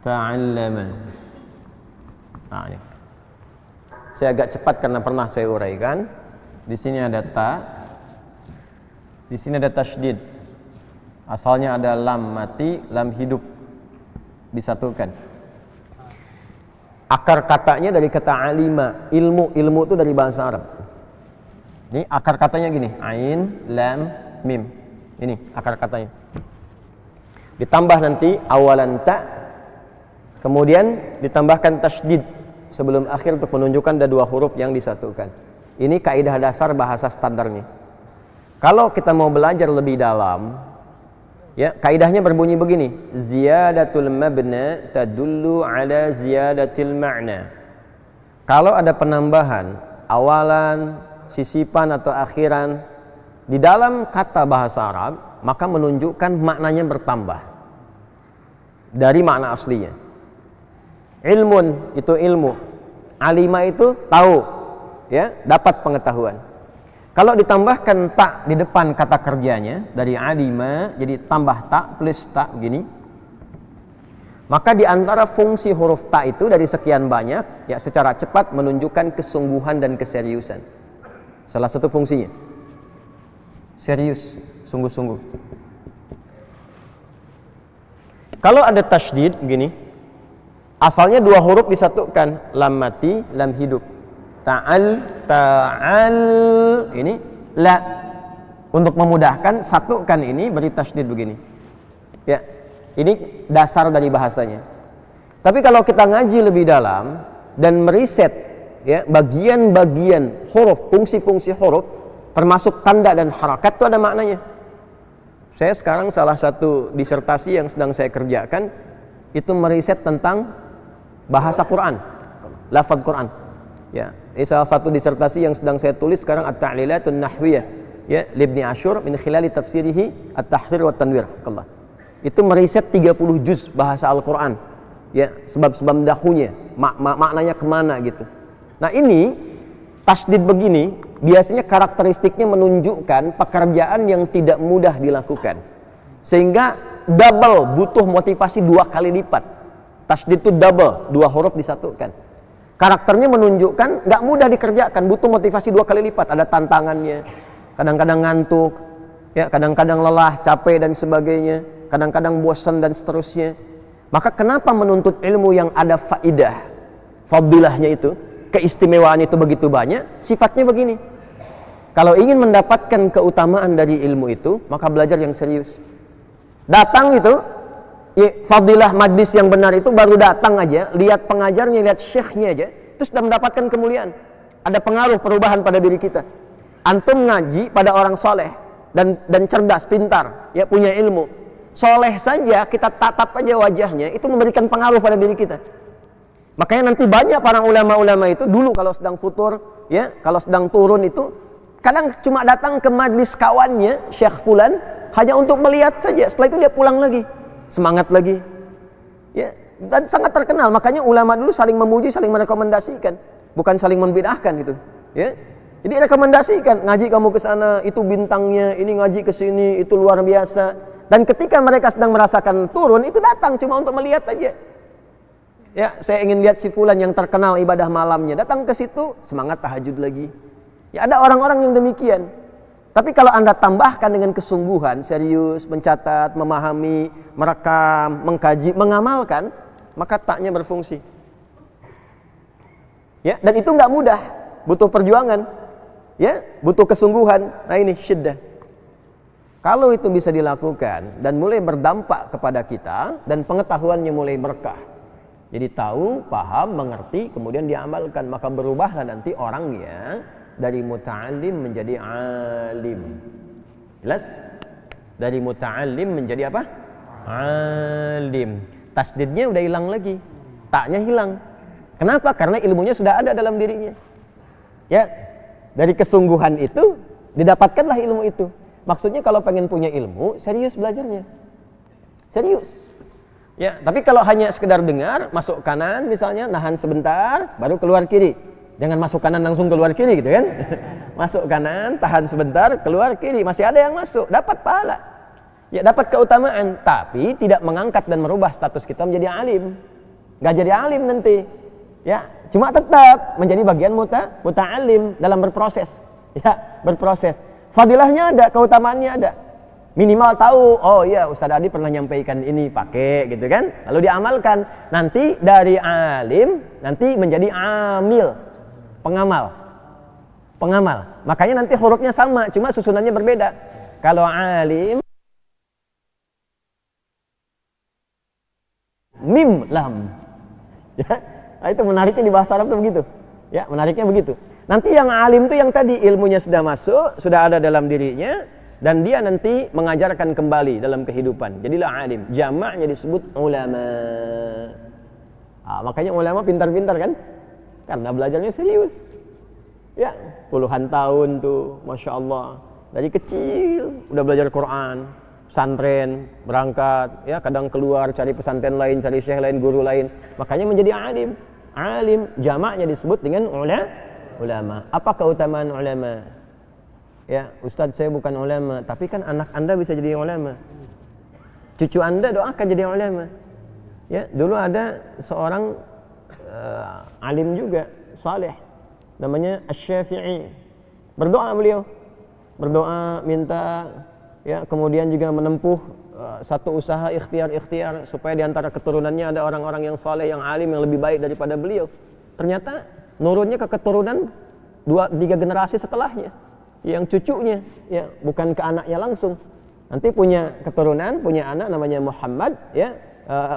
ta'allama. Nah, ini. Saya agak cepat karena pernah saya uraikan. Di sini ada ta. Di sini ada tasydid. Asalnya ada lam mati, lam hidup. Disatukan. Akar katanya dari kata alima, ilmu. Ilmu itu dari bahasa Arab. Ini akar katanya gini, ain, lam, mim. Ini akar katanya. Ditambah nanti awalan ta, kemudian ditambahkan tasydid sebelum akhir untuk menunjukkan ada dua huruf yang disatukan. Ini kaidah dasar bahasa standarnya. Kalau kita mau belajar lebih dalam, ya, kaidahnya berbunyi begini, ziyadatul mabna tadullu ala ziyadatil ma'na. Kalau ada penambahan awalan, sisipan atau akhiran di dalam kata bahasa Arab, maka menunjukkan maknanya bertambah dari makna aslinya. Ilmun itu ilmu, alima itu tahu, ya, dapat pengetahuan. Kalau ditambahkan tak di depan kata kerjanya dari alima, jadi tambah tak plus tak begini, maka di antara fungsi huruf tak itu dari sekian banyak, ya, secara cepat menunjukkan kesungguhan dan keseriusan. Salah satu fungsinya serius, sungguh-sungguh. Kalau ada tasydid begini, asalnya dua huruf disatukan, lam mati, lam hidup. Ta'al, ta'al, ini la. Untuk memudahkan, satukan ini, beri tasydid begini. Ya, ini dasar dari bahasanya. Tapi kalau kita ngaji lebih dalam dan meriset, ya, bagian-bagian huruf, fungsi-fungsi huruf, termasuk tanda dan harakat, itu ada maknanya. Saya sekarang salah satu disertasi yang sedang saya kerjakan itu meriset tentang bahasa Quran, lafaz Quran. Ya, ini salah satu disertasi yang sedang saya tulis sekarang, At-Ta'lilatun Nahwiyah, ya, Ibnu Asyur min khilali tafsirihi At-Tahrir wa Tanwir. Itu meriset 30 juz bahasa Al-Quran. Ya, sebab-sebab dahunya, maknanya kemana gitu. Nah, ini tasydid begini biasanya karakteristiknya menunjukkan pekerjaan yang tidak mudah dilakukan, sehingga double, butuh motivasi 2 kali lipat. Tasydid itu double, 2 huruf disatukan. Karakternya menunjukkan nggak mudah dikerjakan, butuh motivasi 2 kali lipat. Ada tantangannya, kadang-kadang ngantuk, ya, kadang-kadang lelah, capek dan sebagainya, kadang-kadang bosan dan seterusnya. Maka kenapa menuntut ilmu yang ada faidah, fadilahnya itu, keistimewaan itu begitu banyak? Sifatnya begini. Kalau ingin mendapatkan keutamaan dari ilmu itu, maka belajar yang serius. Datang itu, ya, fadilah majlis yang benar itu baru datang aja, lihat pengajarnya, lihat syekhnya aja, itu sudah mendapatkan kemuliaan. Ada pengaruh perubahan pada diri kita. Antum ngaji pada orang soleh dan cerdas, pintar, ya, punya ilmu. Soleh saja kita tatap aja wajahnya, itu memberikan pengaruh pada diri kita. Makanya nanti banyak para ulama-ulama itu dulu kalau sedang futur, ya, kalau sedang turun itu kadang cuma datang ke majlis kawannya Syekh Fulan hanya untuk melihat saja. Setelah itu dia pulang lagi, semangat lagi, ya, dan sangat terkenal. Makanya ulama dulu saling memuji, saling merekomendasikan, bukan saling membid'ahkan gitu, ya. Jadi rekomendasikan, ngaji kamu ke sana, itu bintangnya, ini ngaji ke sini, itu luar biasa. Dan ketika mereka sedang merasakan turun, itu datang cuma untuk melihat aja. Ya, saya ingin lihat si fulan yang terkenal ibadah malamnya, datang ke situ, semangat tahajud lagi. Ya, ada orang-orang yang demikian. Tapi kalau Anda tambahkan dengan kesungguhan, serius, mencatat, memahami, merekam, mengkaji, mengamalkan, maka taknya berfungsi. Ya, dan itu nggak mudah, butuh perjuangan, ya, butuh kesungguhan. Nah, ini syiddah. Kalau itu bisa dilakukan dan mulai berdampak kepada kita dan pengetahuannya mulai berkah, jadi tahu, paham, mengerti, kemudian diamalkan, maka berubahlah nanti orangnya dari muta'allim menjadi alim. Jelas? Dari muta'allim menjadi apa? Alim. Tasdidnya udah hilang lagi, taknya hilang. Kenapa? Karena ilmunya sudah ada dalam dirinya. Ya, dari kesungguhan itu didapatkanlah ilmu itu. Maksudnya kalau pengen punya ilmu, serius belajarnya. Serius. Ya, tapi kalau hanya sekedar dengar, masuk kanan misalnya, nahan sebentar, baru keluar kiri. Jangan masuk kanan langsung keluar kiri gitu kan. Masuk kanan, tahan sebentar, keluar kiri. Masih ada yang masuk, dapat pahala. Ya dapat keutamaan, tapi tidak mengangkat dan merubah status kita menjadi alim. Gak jadi alim nanti. Ya, cuma tetap menjadi bagian muta'alim dalam berproses. Ya, berproses. Fadilahnya ada, keutamaannya ada. Minimal tahu, oh iya Ustaz Adi pernah nyampaikan ini, pakai gitu kan. Lalu diamalkan. Nanti dari alim nanti menjadi amil, pengamal. Pengamal. Makanya nanti hurufnya sama, cuma susunannya berbeda. Kalau alim mim lam. Ya, nah itu menariknya di bahasa Arab tuh begitu. Ya, menariknya begitu. Nanti yang alim itu yang tadi ilmunya sudah masuk, sudah ada dalam dirinya, dan dia nanti mengajarkan kembali dalam kehidupan. Jadilah alim. Jamaknya disebut ulama. Makanya ulama pintar-pintar kan? Karena belajarnya serius. Ya, puluhan tahun tuh, masya Allah. Dari kecil udah belajar Quran. Pesantren, berangkat, ya kadang keluar cari pesantren lain, cari syekh lain, guru lain. Makanya menjadi alim. Alim, jamaknya disebut dengan ulama. Apa keutamaan ulama? Ya, Ustadz saya bukan ulama, tapi kan anak Anda bisa jadi ulama. Cucu Anda doakan jadi ulama. Ya, dulu ada seorang alim juga, saleh, namanya Asy-Syafi'i. Berdoa beliau. Berdoa minta ya, kemudian juga menempuh satu usaha ikhtiar supaya di antara keturunannya ada orang-orang yang saleh, yang alim, yang lebih baik daripada beliau. Ternyata nurunnya ke keturunan 2-3 generasi setelahnya, yang cucunya, ya bukan ke anaknya langsung. Nanti punya keturunan, punya anak namanya Muhammad, ya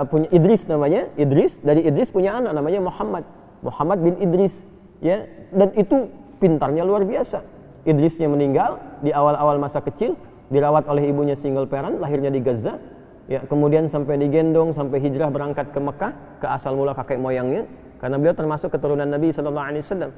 punya Idris namanya, Idris, dari Idris punya anak namanya Muhammad bin Idris, ya, dan itu pintarnya luar biasa. Idrisnya meninggal di awal-awal masa kecil, dirawat oleh ibunya single parent, lahirnya di Gaza, ya kemudian sampai digendong sampai hijrah berangkat ke Mekah, ke asal mula kakek moyangnya, karena beliau termasuk keturunan Nabi SAW.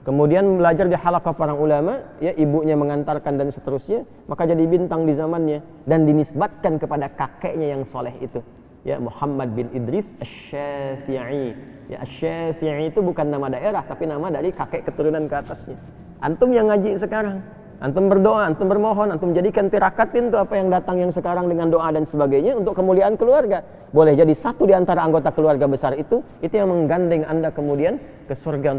Kemudian belajar di halaqah para ulama, ya ibunya mengantarkan dan seterusnya, maka jadi bintang di zamannya dan dinisbatkan kepada kakeknya yang soleh itu, ya Muhammad bin Idris Asy-Syafi'i. Ya Asy-Syafi'i itu bukan nama daerah tapi nama dari kakek keturunan ke atasnya. Antum yang ngaji sekarang, antum berdoa, antum bermohon, antum jadikan tirakatin tuh apa yang datang yang sekarang dengan doa dan sebagainya untuk kemuliaan keluarga. Boleh jadi satu di antara anggota keluarga besar itu yang menggandeng Anda kemudian ke surga.